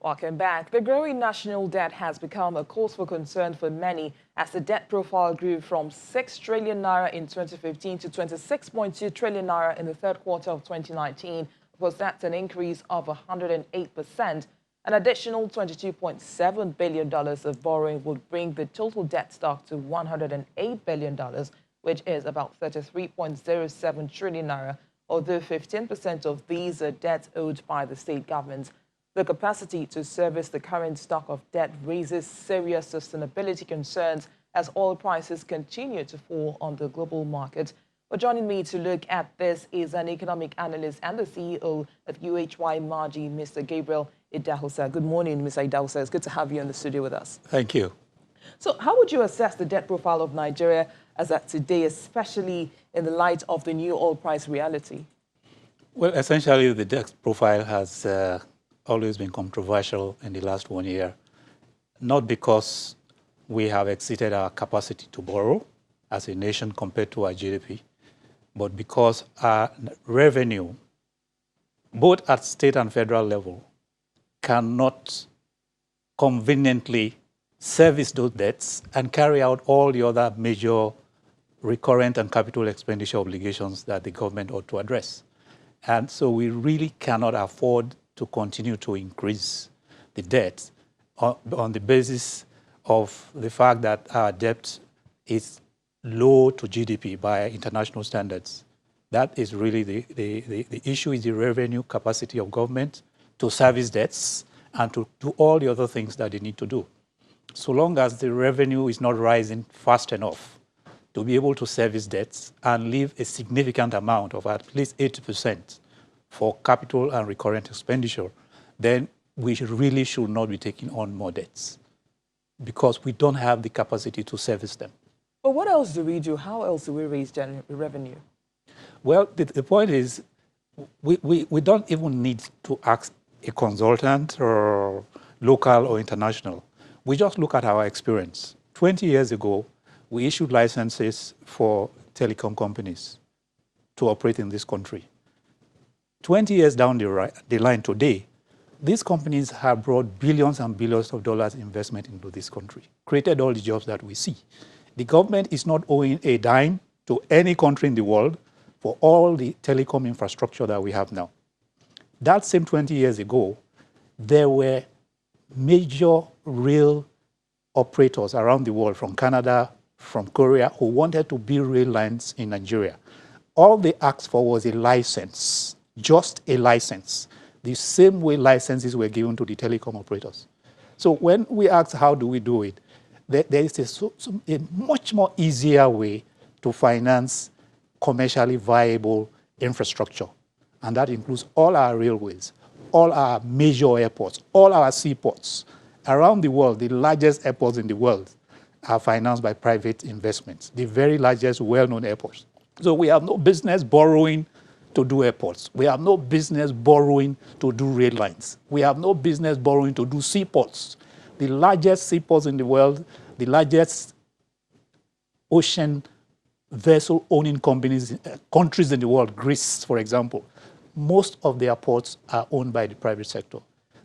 Welcome back. The growing national debt has become a cause for concern for many as the debt profile grew from 6 trillion naira in 2015 to 26.2 trillion naira in the third quarter of 2019. Of course, that's an increase of 108%. An additional $22.7 billion of borrowing would bring the total debt stock to $108 billion, which is about 33.07 trillion naira, although 15% of these are debts owed by the state governments. The capacity to service the current stock of debt raises serious sustainability concerns as oil prices continue to fall on the global market. But joining me to look at this is an economic analyst and the CEO of UHY Margie, Mr. Gabriel Idahosa. Good morning, Mr. Idahosa. It's good to have you in the studio with us. Thank you. So how would you assess the debt profile of Nigeria as at today, especially in the light of the new oil price reality? Well, essentially, the debt profile has always been controversial in the last 1 year, not because we have exceeded our capacity to borrow as a nation compared to our GDP, but because our revenue, both at state and federal level, cannot conveniently service those debts and carry out all the other major recurrent and capital expenditure obligations that the government ought to address. And so we really cannot afford to continue to increase the debt on the basis of the fact that our debt is low to GDP by international standards. That is really the issue is the revenue capacity of government to service debts and to do all the other things that they need to do. So long as the revenue is not rising fast enough to be able to service debts and leave a significant amount of at least 80% for capital and recurrent expenditure, then we really should not be taking on more debts because we don't have the capacity to service them. But what else do we do? How else do we raise revenue? Well, the point is we don't even need to ask a consultant or local or international. We just look at our experience. 20 years ago, we issued licenses for telecom companies to operate in this country. 20 years down the line today, these companies have brought billions and billions of dollars investment into this country, created all the jobs that we see. The government is not owing a dime to any country in the world for all the telecom infrastructure that we have now. That same 20 years ago, there were major rail operators around the world, from Canada, from Korea, who wanted to build rail lines in Nigeria. All they asked for was a license. Just a license, the same way licenses were given to the telecom operators. So when we ask how do we do it, there is a much more easier way to finance commercially viable infrastructure. And that includes all our railways, all our major airports, all our seaports. Around the world, the largest airports in the world are financed by private investments, the very largest well-known airports. So we have no business borrowing to do airports. We have no business borrowing to do rail lines. We have no business borrowing to do seaports. The largest seaports in the world, the largest ocean vessel owning companies, countries in the world, Greece, for example, most of their ports are owned by the private sector.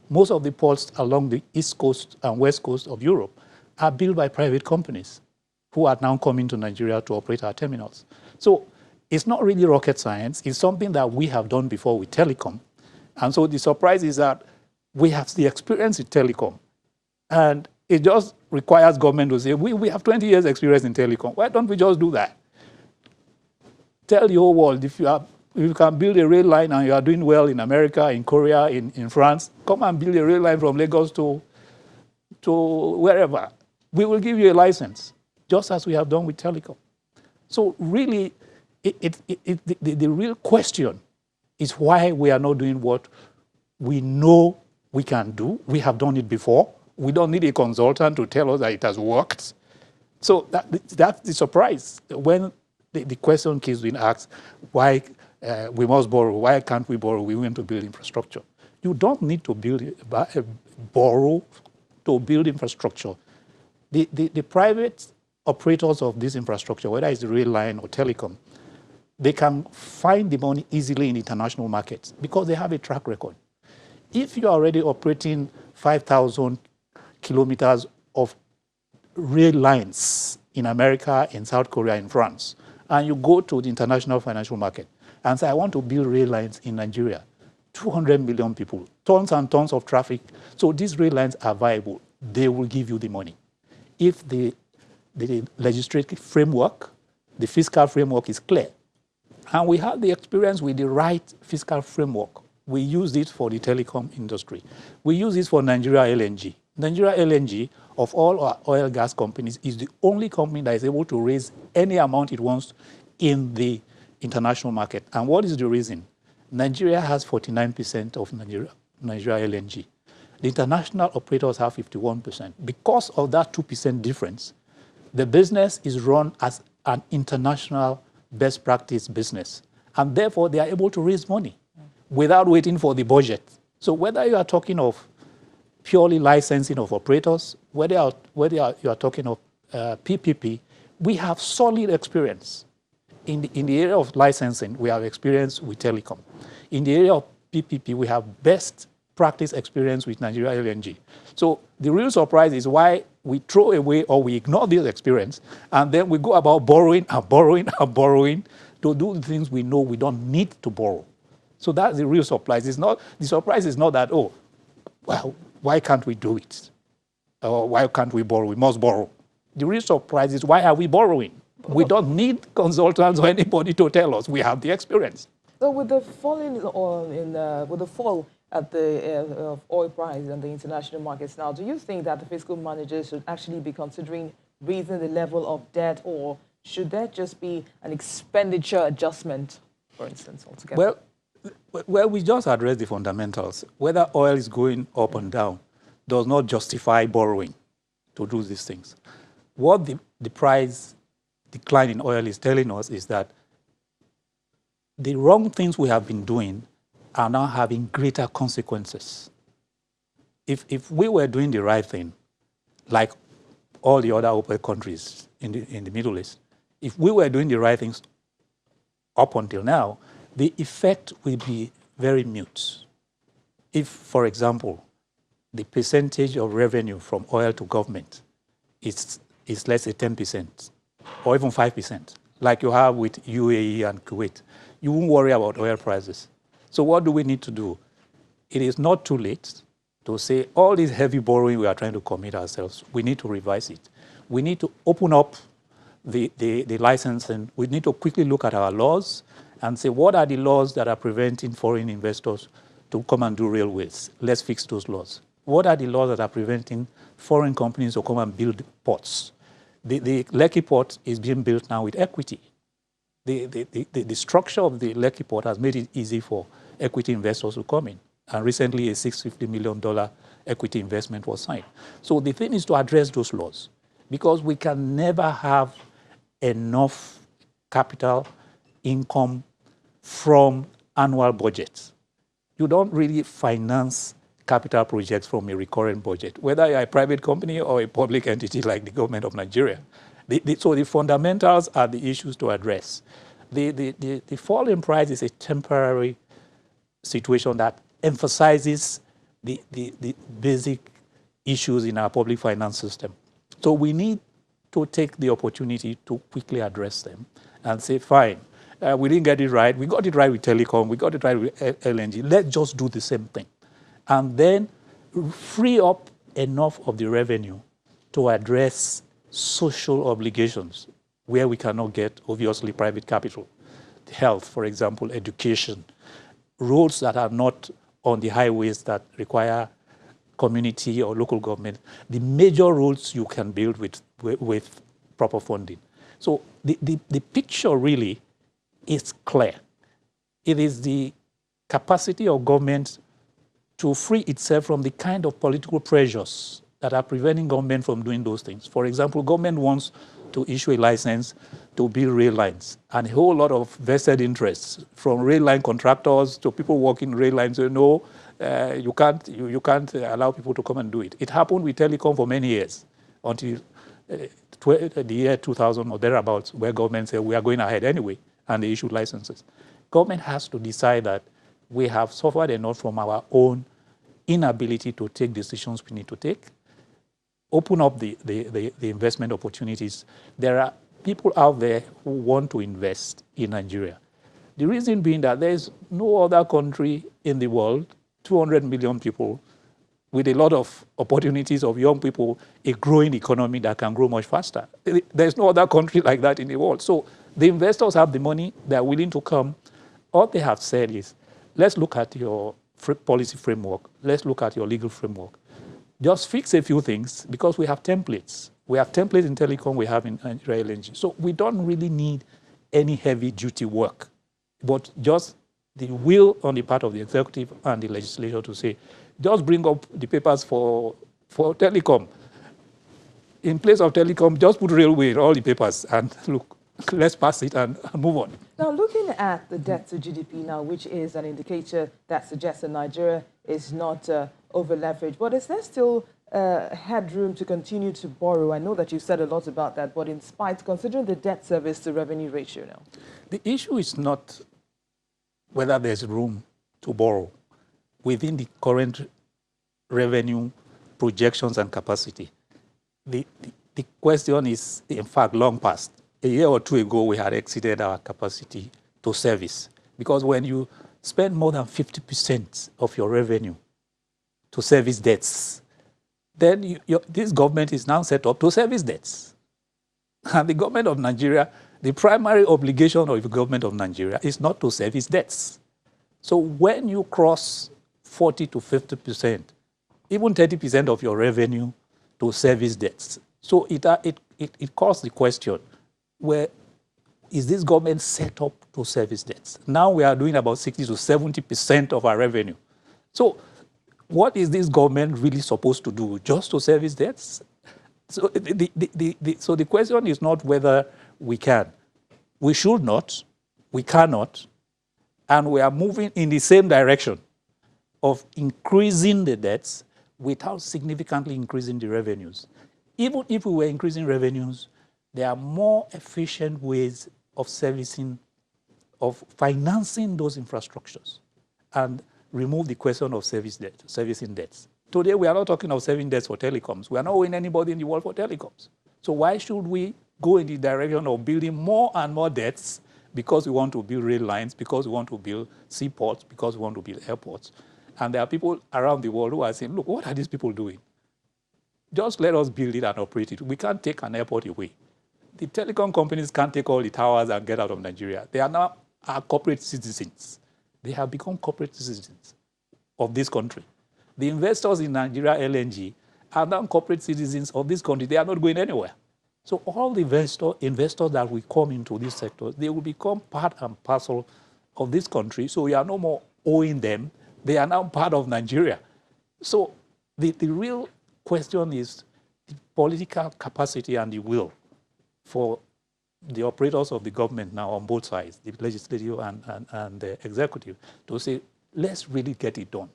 Most of the ports along the east coast and west coast of Europe are built by private companies who are now coming to Nigeria to operate our terminals. So it's not really rocket science. It's something that we have done before with telecom. And so the surprise is that we have the experience with telecom. And it just requires government to say, we have 20 years experience in telecom. Why don't we just do that? Tell the whole world, if you can build a rail line and you are doing well in America, in Korea, in France, come and build a rail line from Lagos to wherever. We will give you a license, just as we have done with telecom. So really, the real question is why we are not doing what we know we can do. We have done it before. We don't need a consultant to tell us that it has worked. So that's the surprise. When the question keeps being asked, why we must borrow, why can't we borrow? We want to build infrastructure. You don't need to borrow to build infrastructure. The private operators of this infrastructure, whether it's the rail line or telecom, they can find the money easily in international markets because they have a track record. If you are already operating 5,000 kilometers of rail lines in America, in South Korea, in France, and you go to the international financial market and say, I want to build rail lines in Nigeria, 200 million people, tons and tons of traffic. So these rail lines are viable. They will give you the money. If the legislative framework, the fiscal framework is clear, and we have the experience with the right fiscal framework. We use it for the telecom industry. We use it for Nigeria LNG. Nigeria LNG, of all our oil gas companies, is the only company that is able to raise any amount it wants in the international market. And what is the reason? Nigeria has 49% of Nigeria LNG. The international operators have 51%. Because of that 2% difference, the business is run as an international best practice business. And therefore, they are able to raise money without waiting for the budget. So whether you are talking of purely licensing of operators, whether you are talking of PPP, we have solid experience. In the area of licensing, we have experience with telecom. In the area of PPP, we have best practice experience with Nigeria LNG. So the real surprise is why we throw away or we ignore this experience, and then we go about borrowing and borrowing and borrowing to do the things we know we don't need to borrow. So that's the real surprise. The surprise is not that, oh, well, why can't we do it? Or why can't we borrow? We must borrow. The real surprise is, why are we borrowing? We don't need consultants or anybody to tell us. We have the experience. So with the fall with the fall at the of oil price and the international markets now, do you think that the fiscal managers should actually be considering raising the level of debt, or should there just be an expenditure adjustment, for instance, altogether? Well, we just address the fundamentals. Whether oil is going up and down does not justify borrowing to do these things. What the price decline in oil is telling us is that the wrong things we have been doing are now having greater consequences. If we were doing the right thing, like all the other OPEC countries in the Middle East, if we were doing the right things up until now, the effect will be very mute. If, for example, the percentage of revenue from oil to government is let's say 10% or even 5%, like you have with UAE and Kuwait, you won't worry about oil prices. So what do we need to do? It is not too late to say all this heavy borrowing we are trying to commit ourselves, we need to revise it. We need to open up the licensing. We need to quickly look at our laws and say, what are the laws that are preventing foreign investors to come and do railways? Let's fix those laws. What are the laws that are preventing foreign companies to come and build ports? The Lekki port is being built now with equity. The structure of the Lekki port has made it easy for equity investors to come in. And recently, a $650 million equity investment was signed. So the thing is to address those laws, because we can never have enough capital income from annual budgets. You don't really finance capital projects from a recurrent budget, whether you're a private company or a public entity like the government of Nigeria. So the fundamentals are the issues to address. The fall in price is a temporary situation that emphasizes the basic issues in our public finance system. So we need to take the opportunity to quickly address them and say, fine, we didn't get it right. We got it right with telecom. We got it right with LNG. Let's just do the same thing. And then free up enough of the revenue to address social obligations where we cannot get, obviously, private capital. Health, for example, education, roads that are not on the highways that require community or local government, the major roads you can build with proper funding. So the picture really is clear. It is the capacity of government to free itself from the kind of political pressures that are preventing government from doing those things. For example, government wants to issue a license to build rail lines, and a whole lot of vested interests from rail line contractors to people working rail lines say, no, you can't allow people to come and do it. It happened with telecom for many years until the year 2000 or thereabouts, where government said we are going ahead anyway, and they issued licenses. Government has to decide that we have suffered enough from our own inability to take decisions we need to take, open up the investment opportunities. There are people out there who want to invest in Nigeria. The reason being that there is no other country in the world, 200 million people, with a lot of opportunities of young people, a growing economy that can grow much faster. There's no other country like that in the world. So the investors have the money, they're willing to come. All they have said is, let's look at your policy framework. Let's look at your legal framework. Just fix a few things because we have templates. We have templates in telecom, we have in Nigeria LNG. So we don't really need any heavy duty work, but just the will on the part of the executive and the legislature to say, just bring up the papers for telecom. In place of telecom, just put railway in all the papers and look, let's pass it and move on. Now, looking at the debt to GDP now, which is an indicator that suggests that Nigeria is not over-leveraged, but is there still headroom to continue to borrow? I know that you said a lot about that, but in spite, considering the debt service to revenue ratio now. The issue is not whether there's room to borrow within the current revenue projections and capacity. The question is, in fact, long past. A year or two ago, we had exceeded our capacity to service. Because when you spend more than 50% of your revenue to service debts, then this government is now set up to service debts. And the government of Nigeria, the primary obligation of the government of Nigeria is not to service debts. So when you cross 40 to 50%, even 30% of your revenue to service debts, so it calls the question, where is this government set up to service debts? Now we are doing about 60 to 70% of our revenue. So what is this government really supposed to do? Just to service debts? So the question is not whether we can. We should not, we cannot, and we are moving in the same direction of increasing the debts without significantly increasing the revenues. Even if we were increasing revenues, there are more efficient ways of servicing, of financing those infrastructures and remove the question of servicing debts. Today, we are not talking of serving debts for telecoms. We are not owing anybody in the world for telecoms. So why should we go in the direction of building more and more debts because we want to build rail lines, because we want to build seaports, because we want to build airports? And there are people around the world who are saying, look, what are these people doing? Just let us build it and operate it. We can't take an airport away. The telecom companies can't take all the towers and get out of Nigeria. They are now our corporate citizens. They have become corporate citizens of this country. The investors in Nigeria LNG are now corporate citizens of this country. They are not going anywhere. So all the investors that will come into this sector, they will become part and parcel of this country. So we are no more owing them. They are now part of Nigeria. So the real question is the political capacity and the will for the operators of the government now on both sides, the legislative and the executive, to say, let's really get it done.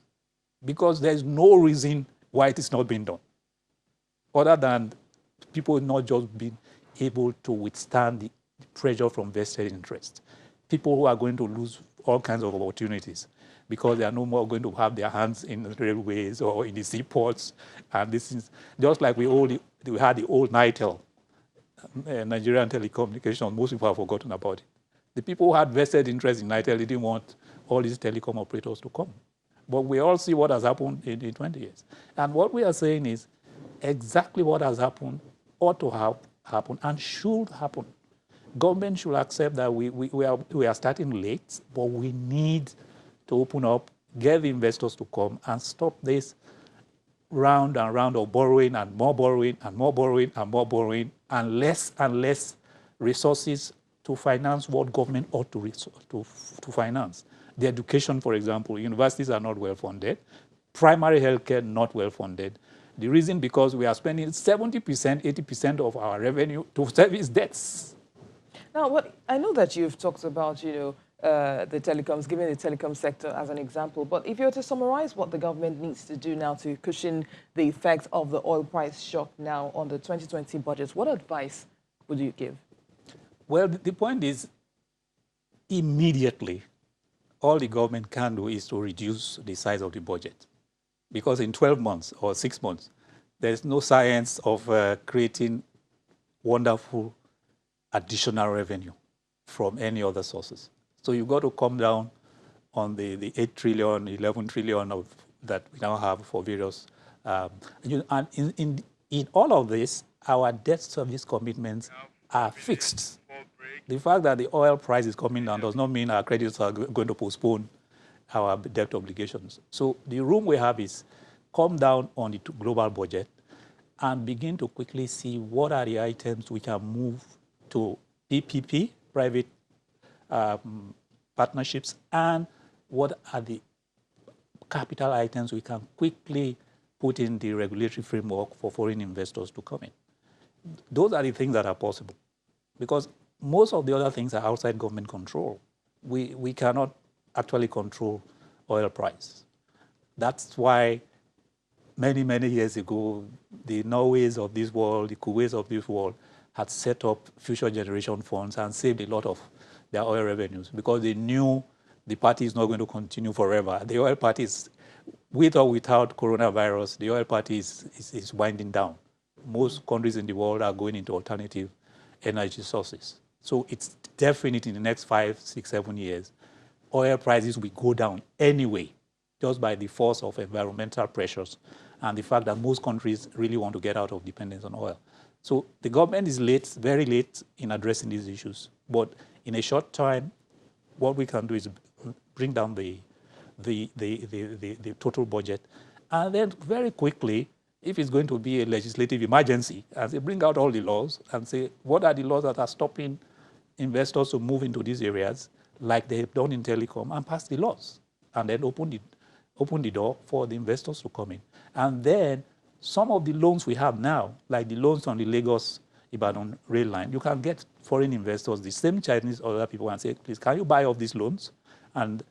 Because there's no reason why it is not being done, other than people not just being able to withstand the pressure from vested interests. People who are going to lose all kinds of opportunities because they are no more going to have their hands in the railways or in the seaports. And this is just like we had the old NITEL, Nigerian Telecommunications. Most people have forgotten about it. The people who had vested interest in NITEL didn't want all these telecom operators to come. But we all see what has happened in 20 years. And what we are saying is exactly what has happened ought to have happened and should happen. Government should accept that we are starting late, but we need to open up, get the investors to come and stop this round and round of borrowing and more borrowing and more borrowing and more borrowing and less resources to finance what government ought to finance. The education, for example, universities are not well funded. Primary healthcare, not well funded. The reason because we are spending 70%, 80% of our revenue to service debts. Now, I know that you've talked about, the telecoms, giving the telecom sector as an example, but if you were to summarize what the government needs to do now to cushion the effect of the oil price shock now on the 2020 budget, what advice would you give? Well, the point is, immediately, all the government can do is to reduce the size of the budget. because in 12 months or 6 months, there's no science of creating wonderful additional revenue from any other sources. So you've got to come down on the 8 trillion, 11 trillion of that we now have for various. And in all of this, our debt service commitments are fixed. The fact that the oil price is coming down does not mean our creditors are going to postpone our debt obligations. So the room we have is come down on the global budget and begin to quickly see what are the items we can move to PPP, private partnerships, and what are the capital items we can quickly put in the regulatory framework for foreign investors to come in. Those are the things that are possible, because most of the other things are outside government control. We cannot actually control oil price. That's why many, many years ago, the Norways of this world, the Kuwaits of this world had set up future generation funds and saved a lot of their oil revenues, because they knew the party is not going to continue forever. The oil party is, with or without coronavirus, the oil party is winding down. Most countries in the world are going into alternative energy sources. So it's definite in the next 5, 6, 7 years, oil prices will go down anyway, just by the force of environmental pressures and the fact that most countries really want to get out of dependence on oil. So the government is late, very late in addressing these issues. But in a short time, what we can do is bring down the total budget. And then very quickly, if it's going to be a legislative emergency, and they bring out all the laws and say, what are the laws that are stopping investors to move into these areas, like they have done in telecom, and pass the laws, and then open the door for the investors to come in. And then some of the loans we have now, like the loans on the Lagos-Ibadan rail line, you can get foreign investors, the same Chinese or other people, and say, please, can you buy off these loans and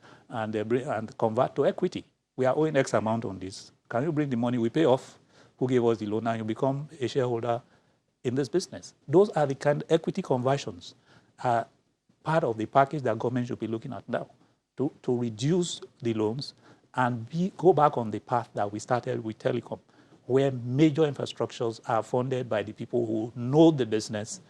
convert to equity? We are owing X amount on this. Can you bring the money we pay off? Who gave us the loan, and you become a shareholder in this business? Those are the kind of equity conversions, part of the package that government should be looking at now to reduce the loans and go back on the path that we started with telecom, where major infrastructures are funded by the people who know the business,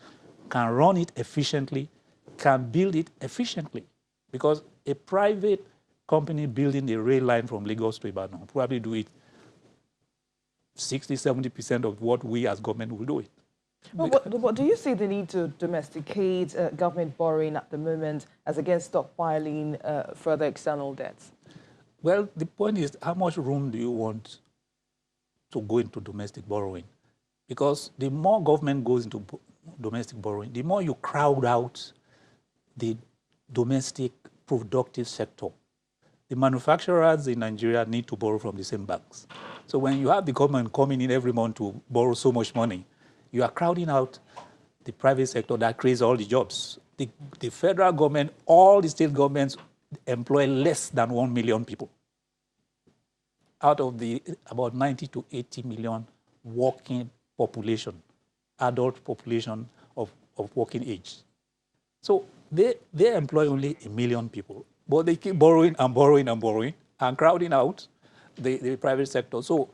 can run it efficiently, can build it efficiently. Because a private company building a rail line from Lagos to Ibadan will probably do it 60, 70% of what we as government will do it. But do you see the need to domesticate government borrowing at the moment as against stockpiling further external debts? Well, the point is, how much room do you want to go into domestic borrowing? Because the more government goes into domestic borrowing, the more you crowd out the domestic productive sector. The manufacturers in Nigeria need to borrow from the same banks. So when you have the government coming in every month to borrow so much money, you are crowding out the private sector that creates all the jobs. The federal government, all the state governments employ less than 1 million people out of the about 90 to 80 million working population, adult population of working age. So they employ only 1 million people, but they keep borrowing and borrowing and borrowing and crowding out the private sector. So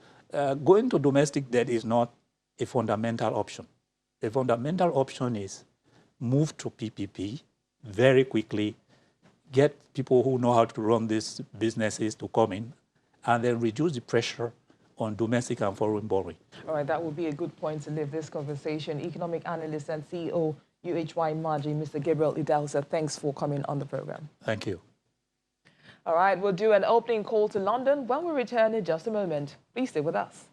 going to domestic debt is not a fundamental option. A fundamental option is move to PPP very quickly, get people who know how to run these businesses to come in, and then reduce the pressure on domestic and foreign borrowing. All right, that would be a good point to leave this conversation. Economic analyst and CEO, UHY Margin, Mr. Gabriel Idahosa, thanks for coming on the program. Thank you. All right, we'll do an opening call to London when we return in just a moment. Please stay with us.